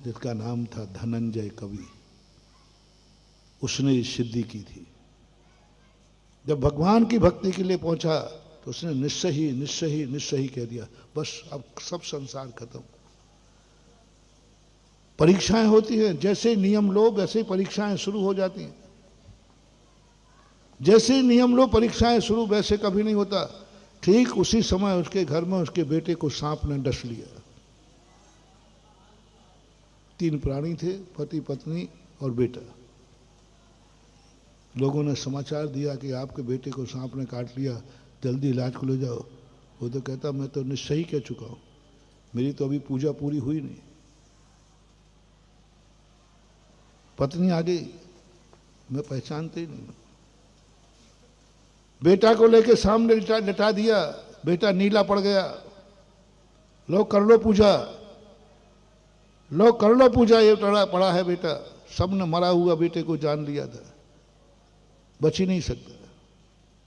जिसका नाम था धनंजय कवि, उसने ये सिद्धि की थी। जब भगवान की भक्ति के लिए पहुंचा तो उसने निश्चय ही निश्चय ही निश्चय ही कह दिया, बस अब सब संसार खत्म। परीक्षाएं होती हैं, जैसे नियम लो वैसे ही परीक्षाएं शुरू हो जाती हैं। जैसे नियम लो परीक्षाएं शुरू, वैसे कभी नहीं होता। ठीक उसी समय उसके घर में उसके बेटे को सांप ने डस लिया। 3 प्राणी थे, पति पत्नी और बेटा। लोगों ने समाचार दिया कि आपके बेटे को सांप ने काट लिया, जल्दी इलाज को ले जाओ। वो तो कहता मैं तो निश्चय ही कह चुका हूं, मेरी तो अभी पूजा पूरी हुई नहीं। पत्नी आ गई, मैं पहचानते ही नहीं। बेटा को लेके सामने लिटा दिया, बेटा नीला पड़ गया। लो कर लो पूजा, लो कर लो पूजा, ये पड़ा है बेटा। सबने मरा हुआ बेटे को जान लिया था, बच ही नहीं सकता,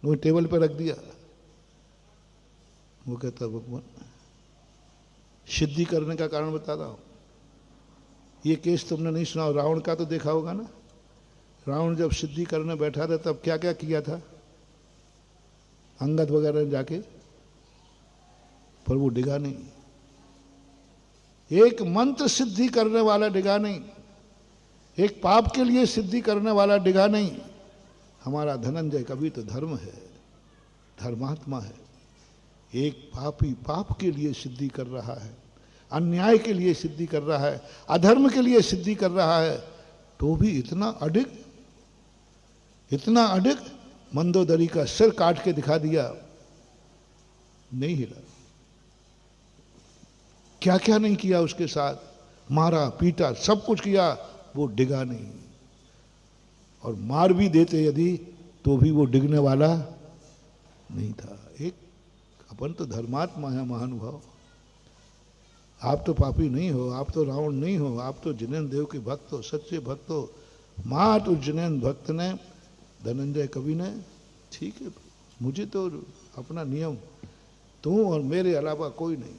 वो टेबल पे रख दिया। वो कहता भगवान सिद्धि करने का कारण बता रहा हूं। ये केस तुमने नहीं सुना, रावण का तो देखा होगा ना। रावण जब सिद्धि करने बैठा था तब क्या क्या किया था अंगद वगैरह ने जाके, पर वो डिगा नहीं। एक मंत्र सिद्धि करने वाला डिगा नहीं, एक पाप के लिए सिद्धि करने वाला डिगा नहीं। हमारा धनंजय कवि तो धर्म है, धर्मात्मा है। एक पापी पाप के लिए सिद्धि कर रहा है, अन्याय के लिए सिद्धि कर रहा है, अधर्म के लिए सिद्धि कर रहा है, तो भी इतना अडिग मंदोदरी का सिर काट के दिखा दिया, नहीं हिला। क्या क्या नहीं किया उसके साथ, मारा पीटा सब कुछ किया, वो डिगा नहीं। और मार भी देते यदि तो भी वो डिगने वाला नहीं था। एक अपन तो धर्मात्मा है महानुभाव। आप तो पापी नहीं हो, आप तो रावण नहीं हो, आप तो जिनेन्द्र देव के भक्त हो, सच्चे भक्त हो। मात उस जिनेन्द्र भक्त ने, धनंजय कवि ने, ठीक है मुझे तो अपना नियम, तू और मेरे अलावा कोई नहीं,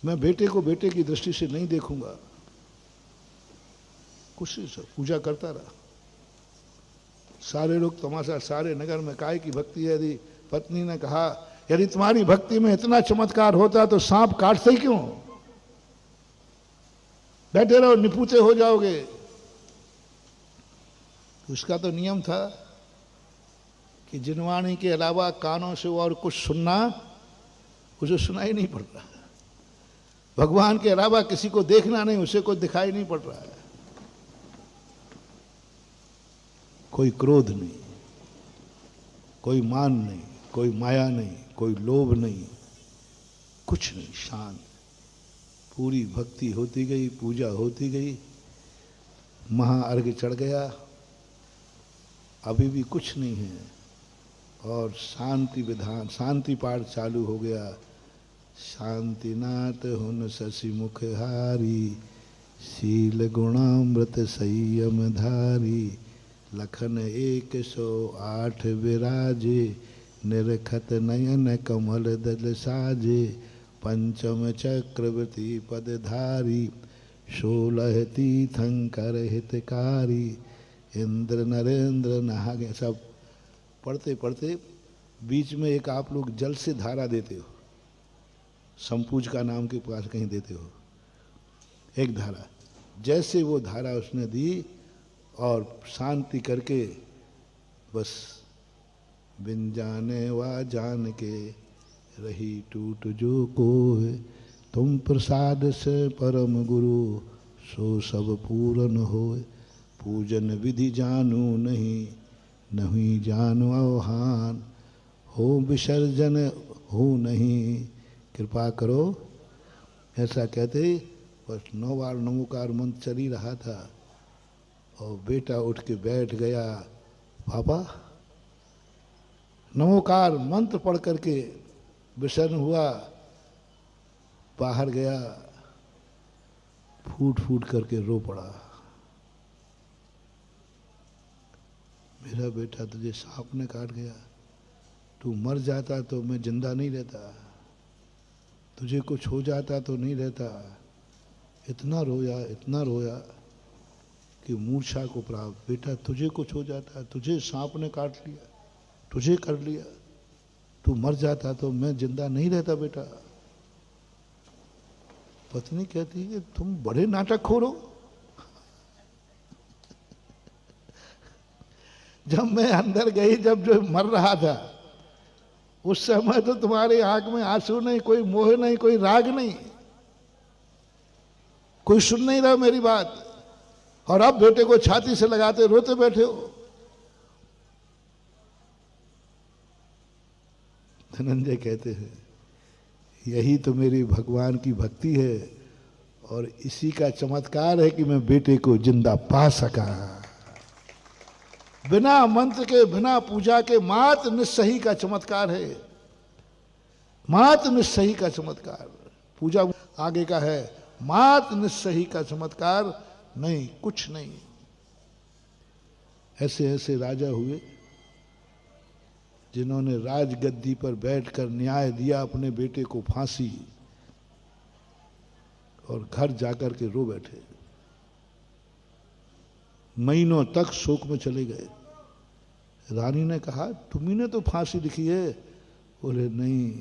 मैं बेटे को बेटे की दृष्टि से नहीं देखूंगा। कुछ से पूजा करता रहा। सारे लोग तमाशा, सारे नगर में काय की भक्ति है। यदि पत्नी ने कहा यदि तुम्हारी भक्ति में इतना चमत्कार होता तो सांप काटते ही क्यों, बैठे रहो निपुते हो जाओगे। उसका तो नियम था कि जिनवाणी के अलावा कानों से और कुछ सुनना उसे सुनाई नहीं पड़ रहा। भगवान के अलावा किसी को देखना नहीं, उसे कोई दिखाई नहीं पड़ रहा है। कोई क्रोध नहीं, कोई मान नहीं, कोई माया नहीं, कोई लोभ नहीं, कुछ नहीं, शांत। पूरी भक्ति होती गई, पूजा होती गई, महाअर्घ्य चढ़ गया, अभी भी कुछ नहीं है। और शांति विधान, शांति पाठ चालू हो गया। शांतिनाथ हुन शशि मुख हारी, शील गुणामृत संयम धारी, लखन 108 विराजे, निरखत नयन कमल दल साजे, पंचम चक्रवर्ती पदधारी, 16 तीर्थंकर हितकारी, इंद्र नरेंद्र नहागे। सब पढ़ते पढ़ते बीच में एक आप लोग जल से धारा देते हो, संपूज का नाम के पास कहीं देते हो एक धारा। जैसे वो धारा उसने दी और शांति करके बस बिन जाने वा जान के रही टूट जो कोय, तुम प्रसाद से परम गुरु सो सब पूरन होय, पूजन विधि जानू नहीं नहीं जानो आह्वान, हो विसर्जन हो नहीं कृपा करो। ऐसा कहते बस 9 बार नमोकार मंत्र चल ही रहा था और बेटा उठ के बैठ गया। पापा नमोकार मंत्र पढ़ करके विसर्जन हुआ, बाहर गया, फूट फूट करके रो पड़ा। मेरा बेटा तुझे सांप ने काट गया, तू मर जाता तो मैं जिंदा नहीं रहता, तुझे कुछ हो जाता तो नहीं रहता, इतना रोया कि मूर्छा को प्राप्त। बेटा तुझे कुछ हो जाता, तुझे सांप ने काट लिया, तुझे कर लिया, तू मर जाता तो मैं जिंदा नहीं रहता बेटा। पत्नी कहती है कि तुम बड़े नाटकखोर हो। जब मैं अंदर गई, जब जो मर रहा था, उस समय तो तुम्हारी आंख में आंसू नहीं, कोई मोह नहीं, कोई राग नहीं, कोई सुन नहीं रहा मेरी बात, और अब बेटे को छाती से लगाते रोते बैठे हो। धनंजय कहते हैं यही तो मेरी भगवान की भक्ति है, और इसी का चमत्कार है कि मैं बेटे को जिंदा पा सका। बिना मंत्र के, बिना पूजा के, मात्र निस्सही का चमत्कार है, मात्र निस्सही का चमत्कार। पूजा आगे का है, मात्र निस्सही का चमत्कार नहीं, कुछ नहीं। ऐसे ऐसे राजा हुए जिन्होंने राजगद्दी पर बैठकर न्याय दिया अपने बेटे को फांसी, और घर जाकर के रो बैठे, महीनों तक शोक में चले गए। रानी ने कहा तुम्ही ने तो फांसी लिखी है। बोले नहीं,